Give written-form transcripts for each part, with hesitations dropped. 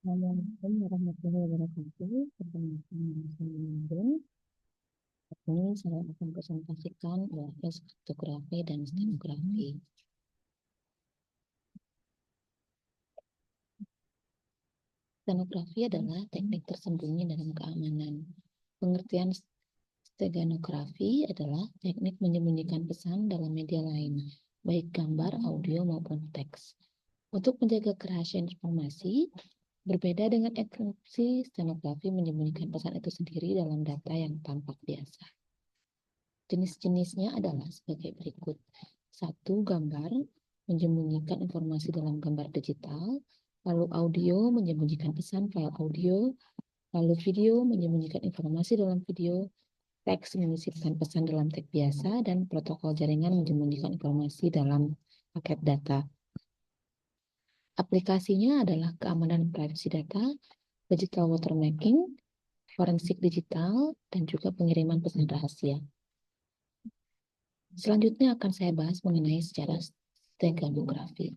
Assalamualaikum warahmatullahi wabarakatuh. Perkenalkan nama saya Nurul. Ini saya akan presentasikan UAS fotografi dan stenografi. Stenografi adalah teknik tersembunyi dalam keamanan. Pengertian stenografi adalah teknik menyembunyikan pesan dalam media lain, baik gambar, audio, maupun teks. Untuk menjaga kerahasiaan informasi, berbeda dengan enkripsi, stenografi menyembunyikan pesan itu sendiri dalam data yang tampak biasa. Jenis-jenisnya adalah sebagai berikut. 1. Gambar menyembunyikan informasi dalam gambar digital, lalu audio menyembunyikan pesan file audio, lalu video menyembunyikan informasi dalam video, teks menyisipkan pesan dalam teks biasa, dan protokol jaringan menyembunyikan informasi dalam paket data. Aplikasinya adalah keamanan privasi data, digital watermarking, forensik digital, dan juga pengiriman pesan rahasia. Selanjutnya akan saya bahas mengenai sejarah steganografi.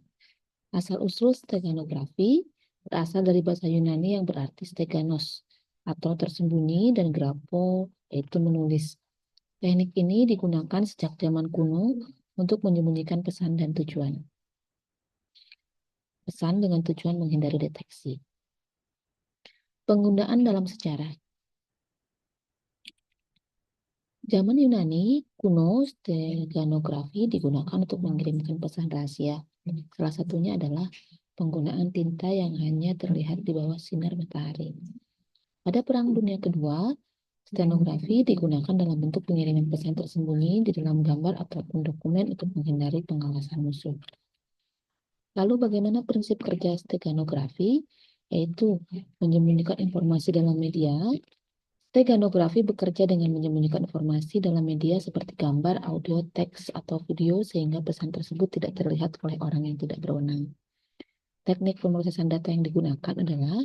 Asal-usul steganografi berasal dari bahasa Yunani yang berarti steganos atau tersembunyi dan grafo yaitu menulis. Teknik ini digunakan sejak zaman kuno untuk menyembunyikan pesan dan tujuan. Pesan dengan tujuan menghindari deteksi. Penggunaan dalam sejarah. Zaman Yunani kuno, steganografi digunakan untuk mengirimkan pesan rahasia. Salah satunya adalah penggunaan tinta yang hanya terlihat di bawah sinar matahari. Pada Perang Dunia Kedua, stenografi digunakan dalam bentuk pengiriman pesan tersembunyi di dalam gambar ataupun dokumen untuk menghindari pengawasan musuh. Lalu bagaimana prinsip kerja steganografi? Yaitu menyembunyikan informasi dalam media. Steganografi bekerja dengan menyembunyikan informasi dalam media seperti gambar, audio, teks, atau video sehingga pesan tersebut tidak terlihat oleh orang yang tidak berwenang. Teknik pemrosesan data yang digunakan adalah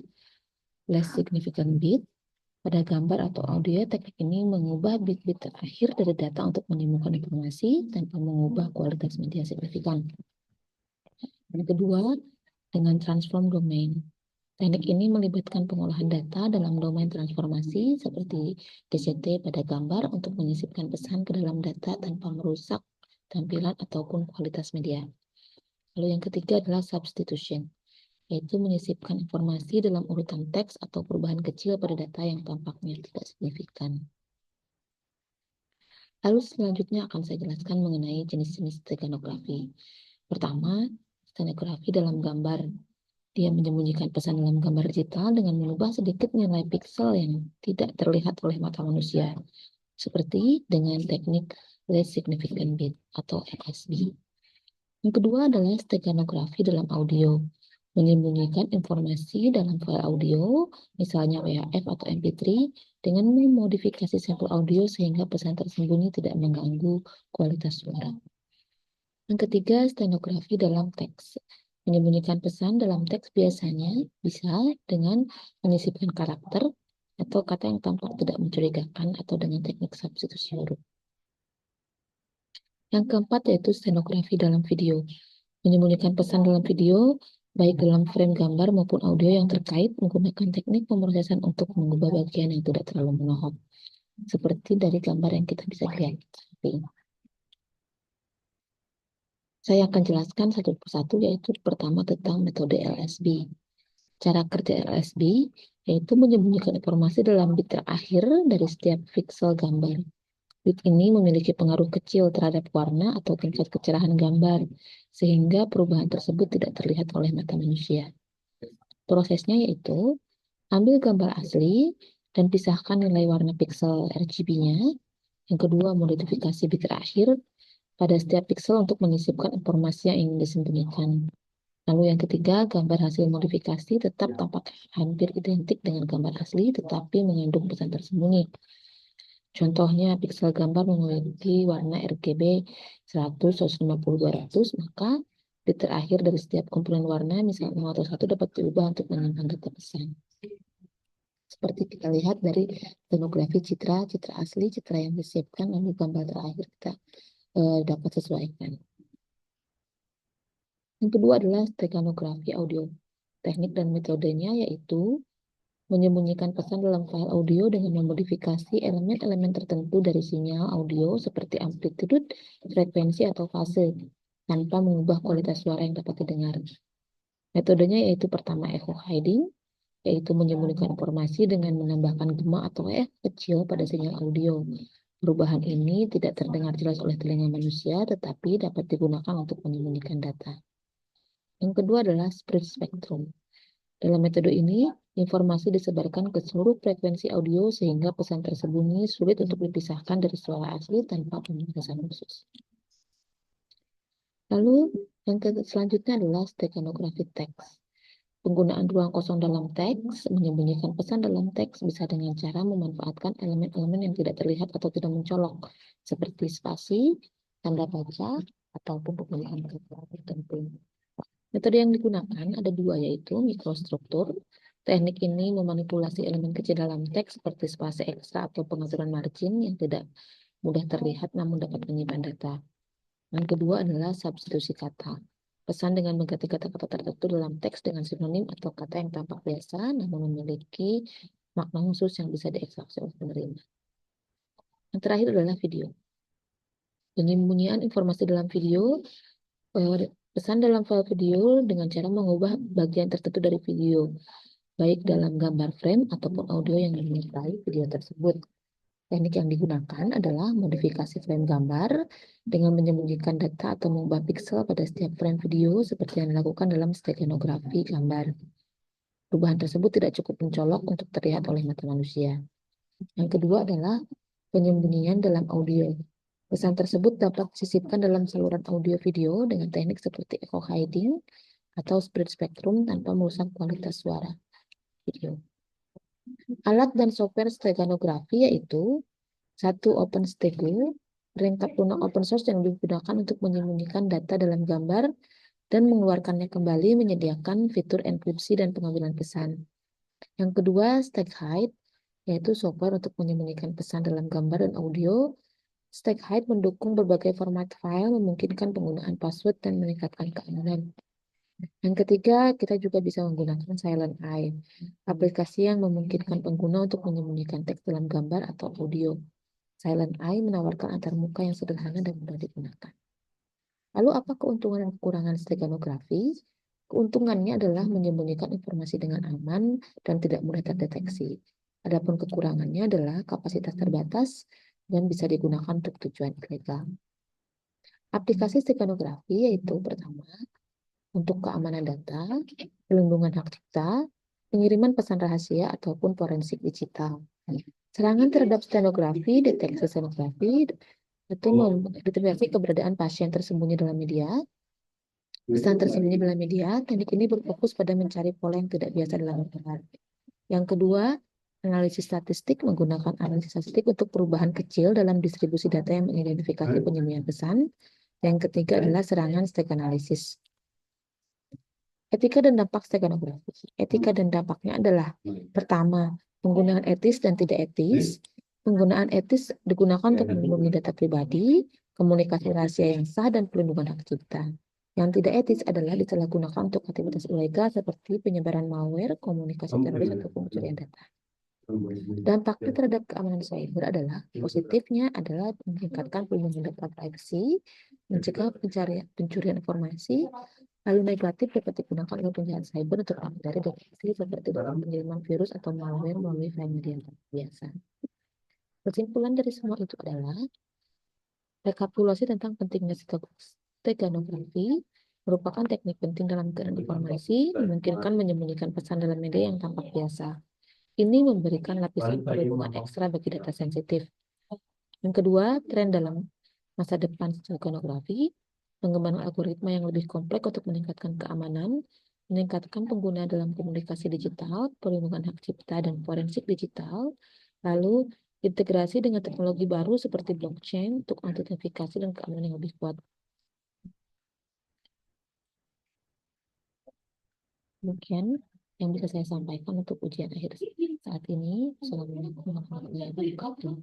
less significant bit. Pada gambar atau audio, teknik ini mengubah bit-bit terakhir dari data untuk menyembuhkan informasi tanpa mengubah kualitas media signifikan. Yang kedua, dengan transform domain. Teknik ini melibatkan pengolahan data dalam domain transformasi seperti DCT pada gambar untuk menyisipkan pesan ke dalam data tanpa merusak tampilan ataupun kualitas media. Lalu yang ketiga adalah substitution, yaitu menyisipkan informasi dalam urutan teks atau perubahan kecil pada data yang tampaknya tidak signifikan. Lalu selanjutnya akan saya jelaskan mengenai jenis-jenis stenografi. Pertama, stenografi dalam gambar. Dia menyembunyikan pesan dalam gambar digital dengan mengubah sedikit nilai piksel yang tidak terlihat oleh mata manusia, seperti dengan teknik Less Significant Bit atau LSB. Yang kedua adalah steganografi dalam audio, menyembunyikan informasi dalam file audio, misalnya WAV atau MP3, dengan memodifikasi sampel audio sehingga pesan tersembunyi tidak mengganggu kualitas suara. Yang ketiga, stenografi dalam teks. Menyembunyikan pesan dalam teks biasanya bisa dengan menyisipkan karakter atau kata yang tampak tidak mencurigakan atau dengan teknik substitusi huruf. Yang keempat yaitu stenografi dalam video. Menyembunyikan pesan dalam video, baik dalam frame gambar maupun audio yang terkait menggunakan teknik pemrosesan untuk mengubah bagian yang tidak terlalu menohok. Seperti dari gambar yang kita bisa lihat. Saya akan jelaskan satu persatu, yaitu pertama tentang metode LSB. Cara kerja LSB yaitu menyembunyikan informasi dalam bit terakhir dari setiap pixel gambar. Bit ini memiliki pengaruh kecil terhadap warna atau tingkat kecerahan gambar, sehingga perubahan tersebut tidak terlihat oleh mata manusia. Prosesnya yaitu, ambil gambar asli dan pisahkan nilai warna pixel RGB-nya. Yang kedua, modifikasi bit terakhir pada setiap pixel untuk menyisipkan informasi yang ingin disembunyikan. Lalu yang ketiga, gambar hasil modifikasi tetap tampak hampir identik dengan gambar asli, tetapi mengandung pesan tersembunyi. Contohnya, pixel gambar memiliki warna RGB 100, 150, 200, maka bit terakhir dari setiap kumpulan warna, misalnya 0 atau 1, dapat diubah untuk menyimpan data pesan. Seperti kita lihat dari stenografi citra asli, citra yang disiapkan, lalu gambar terakhir kita dapat sesuaikan. Yang kedua adalah steganografi audio. Teknik dan metodenya yaitu menyembunyikan pesan dalam file audio dengan memodifikasi elemen-elemen tertentu dari sinyal audio seperti amplitude, frekuensi, atau fase tanpa mengubah kualitas suara yang dapat didengar. Metodenya yaitu pertama echo hiding, yaitu menyembunyikan informasi dengan menambahkan gema atau kecil pada sinyal audio. Perubahan ini tidak terdengar jelas oleh telinga manusia, tetapi dapat digunakan untuk menyembunyikan data. Yang kedua adalah spread spectrum. Dalam metode ini, informasi disebarkan ke seluruh frekuensi audio sehingga pesan tersembunyi sulit untuk dipisahkan dari suara asli tanpa pembahasan khusus. Lalu, yang selanjutnya adalah steganography teks. Penggunaan ruang kosong dalam teks, menyembunyikan pesan dalam teks bisa dengan cara memanfaatkan elemen-elemen yang tidak terlihat atau tidak mencolok, seperti spasi, tanda baca, ataupun pemilihan kata tertentu. Metode yang digunakan ada dua, yaitu mikrostruktur. Teknik ini memanipulasi elemen kecil dalam teks seperti spasi ekstra atau pengaturan margin yang tidak mudah terlihat namun dapat menyimpan data. Yang kedua adalah substitusi kata. Pesan dengan mengganti kata-kata tertentu dalam teks dengan sinonim atau kata yang tampak biasa namun memiliki makna khusus yang bisa diekstraksi oleh penerima. Yang terakhir adalah video. Penyembunyian informasi dalam video, pesan dalam file video dengan cara mengubah bagian tertentu dari video, baik dalam gambar frame ataupun audio yang menyertai video tersebut. Teknik yang digunakan adalah modifikasi frame gambar dengan menyembunyikan data atau mengubah pixel pada setiap frame video seperti yang dilakukan dalam steganografi gambar. Perubahan tersebut tidak cukup mencolok untuk terlihat oleh mata manusia. Yang kedua adalah penyembunyian dalam audio. Pesan tersebut dapat disisipkan dalam saluran audio video dengan teknik seperti echo hiding atau spread spectrum tanpa merusak kualitas suara video. Alat dan software steganografi yaitu satu OpenStego, perangkat lunak open source yang digunakan untuk menyembunyikan data dalam gambar dan mengeluarkannya kembali, menyediakan fitur enkripsi dan pengambilan pesan. Yang kedua, StegHide, yaitu software untuk menyembunyikan pesan dalam gambar dan audio. StegHide mendukung berbagai format file, memungkinkan penggunaan password dan meningkatkan keamanan. Yang ketiga, kita juga bisa menggunakan Silent Eye, aplikasi yang memungkinkan pengguna untuk menyembunyikan teks dalam gambar atau audio. Silent Eye menawarkan antarmuka yang sederhana dan mudah digunakan. Lalu apa keuntungan dan kekurangan steganografi? Keuntungannya adalah menyembunyikan informasi dengan aman dan tidak mudah terdeteksi. Adapun kekurangannya adalah kapasitas terbatas dan bisa digunakan untuk tujuan ilegal. Aplikasi steganografi yaitu pertama, untuk keamanan data, perlindungan hak cipta, pengiriman pesan rahasia, ataupun forensik digital. Serangan terhadap stenografi, deteksi stenografi, itu mendeteksi keberadaan pasien tersembunyi dalam media. Pesan tersembunyi dalam media, teknik ini berfokus pada mencari pola yang tidak biasa dalam gambar. Yang kedua, analisis statistik menggunakan analisis statistik untuk perubahan kecil dalam distribusi data yang mengidentifikasi penyembunyian pesan. Yang ketiga adalah serangan stack analysis. Etika dan dampak steganografi. Etika dan dampaknya adalah pertama, penggunaan etis dan tidak etis. Penggunaan etis digunakan untuk melindungi data pribadi, komunikasi rahasia yang sah, dan perlindungan hak cipta. Yang tidak etis adalah disalahgunakan untuk aktivitas ilegal seperti penyebaran malware, komunikasi teroris, atau pencurian data. Dampaknya terhadap keamanan cyber adalah positifnya adalah meningkatkan perlindungan data privacy, mencegah pencurian informasi. Lalu negatif dapat digunakan oleh penjahat cyber untuk menghindari deteksi seperti dalam pengiriman virus atau malware melalui file media biasa. Kesimpulan dari semua itu adalah rekapitulasi tentang pentingnya steganografi merupakan teknik penting dalam keadaan informasi, memungkinkan menyembunyikan pesan dalam media yang tampak biasa. Ini memberikan lapisan perlindungan ekstra bagi data sensitif. Yang kedua, tren dalam masa depan steganografi, pengembangan algoritma yang lebih kompleks untuk meningkatkan keamanan, meningkatkan pengguna dalam komunikasi digital, perlindungan hak cipta, dan forensik digital, lalu integrasi dengan teknologi baru seperti blockchain untuk autentifikasi dan keamanan yang lebih kuat. Demikian yang bisa saya sampaikan untuk ujian akhir saat ini. Assalamualaikum warahmatullahi wabarakatuh.